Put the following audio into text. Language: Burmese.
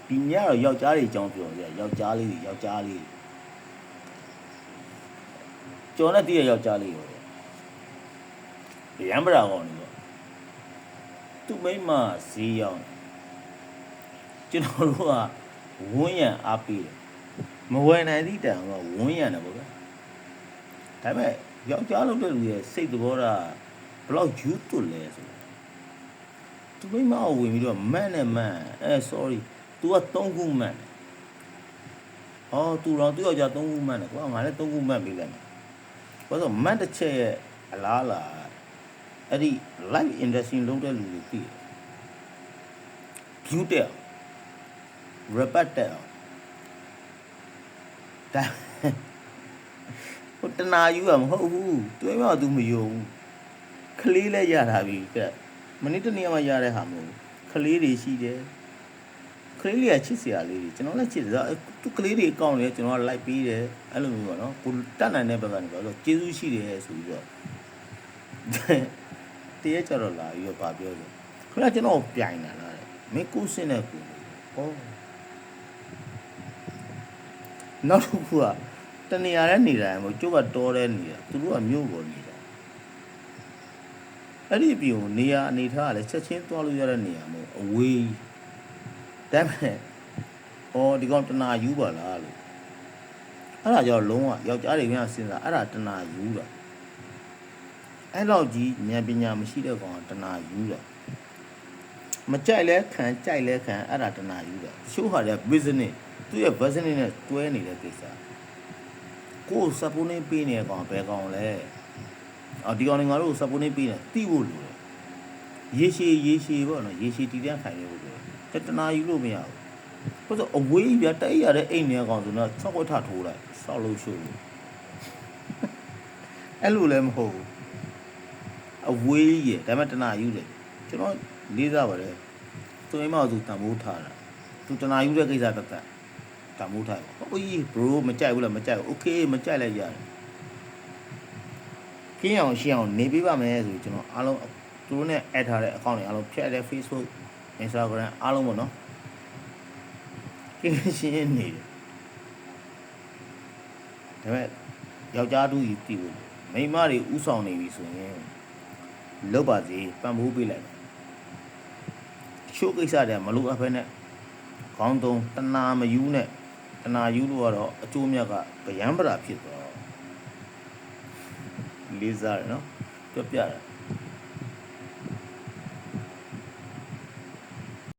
ဒီညတော့ယောက်ျားတွေအကြောင်းပြောကြယောက်ျားလေးကျော်နဲ့တည့်ရယောက်ျားလေးရောရမ်းပရာကောင်းနေတော့သူ့မိမဈေးရောက်ကျွန်တော်တို့ကဝန်းရံအားပေးတယ်မဝယ်နိုင်သည့်တိုင်ကဝန်းရံတယ်ပေါ့ဗျာဒါပေမဲ့ယောက်ျားလုပ်တဲ့လူရဲ့စိတ်သဘောထားဘယ်လောက်ယူသွလဲဆိုသူမိမကိုဝင်ပြီးတော့မန့်နဲ့မန့်sorry तू က3ခုမန့်တယ်သူတော့သူ့ယောက်ျား3ခုမန့်တယ်ကွာငါလည်း3ခုမန့်ပေးလိုက်မယ်ဘာလို့မန့်တစ်ချက်ရဲ့အလားလားအဲ့ဒီ live industry လုံးတဲ့လူတွေသိတယ် view တဲ့ report တဲ့ဒါဟိုတနာယူကမဟုတ်ဘူးတွေးမှသူမယုံခလေးလဲရတာပြီကဲမနေ့တနေ့မှရတဲ့ဟာမဟုတ်ခလေးတွေရှိတယ်ခလေးတွေကချစ်စရာလေးတွေကျွန်တော်လည်းချစ်တယ်သူကလေးတွေအကောင့်လေးကျွန်တော်က like ပေးတယ်အဲ့လိုမျိုးပေါ့နော်ကိုတတ်နိုင်တဲ့ဘက်ကနေပါဆိုကျေးဇူးရှိတယ်ဆိုပြီးတော့တရက်ကြတော့လာပြီးတော့ဗာပြောတယ်ခဏကျွန်တော်ပြိုင်တာလားမင်းကိုစင်းတဲ့ကိုနောက်တစ်ခုကတနေရာနဲ့နေတာမို့ကျုပ်ကတော်တဲ့နေတာသူတို့ကမြို့ပေါ်နေတာအဲ့ဒီပြုံနေရာအနေထားကလည်းချက်ချင်းသွားလို့ရတဲ့နေရာမို့အဝေးဒါပေမဲ့ဒီကောင်တနာယူပါလားလို့အဲ့ဒါကြောင့်လုံးဝယောက်ျားတွေကစဉ်းစားအဲ့ဒါတနာယူတာအဲ့လောက်ကြီးဉာဏ်ပညာမရှိတဲ့ကောင်ကတနာယူတာမကြိုက်လဲခံကြိုက်လဲခံအဲ့ဒါတနာယူတာရှိုးဟာတဲ့ business သူ့ရဲ့ business နဲ့တွဲနေတဲ့ကိစ္စကိုယ် support ပေးနေတဲ့ကောင်ဘယ်ကောင်လဲဒီကောင်ငါတို့ support ပေးနေတိဖို့လိုတယ်ရေရှည်ပေါ့နော်ရေရှည်တည်တံ့ခိုင်နေဖို့လိုတယ်တနာယူလို့မရဘူးဘာလို့အဝေးပြတိုက်ရတဲ့အိမ်နေကောင်ဆိုတော့၆ခွက်ထထိုးလိုက်စောက်လို့ရှို့အဲ့လိုလည်းမဟုတ်ဘူးအဝေးရဒါပေမဲ့တနာယူတယ်ကျွန်တော်လေးစားပါတယ်သူအိမ်မှာသူတန်ဖိုးထားတာသူတနာယူတဲ့ကိစ္စတက်တန်ဖိုးထားပါဟုတ်ကြီး bro မကြိုက်ဘူးလားမကြိုက်ဘူး okay မကြိုက်လိုက်ရတယ်ကင်းအောင်ရှင်းအောင်နေပေးပါမယ်ဆိုကျွန်တော်အားလုံးသူတို့နဲ့ add ထားတဲ့ account တွေအားလုံးဖြတ်တဲ့ Facebook Instagram အားလုံးပေါ့နော်ကင်းရှင်းနေတယ်ဒါပေမဲ့ယောက်ျားတူကြီးတည်ဖို့မိန်းမတွေဥဆောင်နေပြီဆိုရင်လောက်ပါစေပံ့ပိုးပေးလိုက်ရှိုးကိစ္စတည်းမလို့အဖက်နဲ့ခေါင်းသုံးတနာမယူနဲ့တနာယူလို့ကတော့အကျိုးမြတ်ကဗျံပရာဖြစ်သွားလေးစားရနော်ပြပြတယ်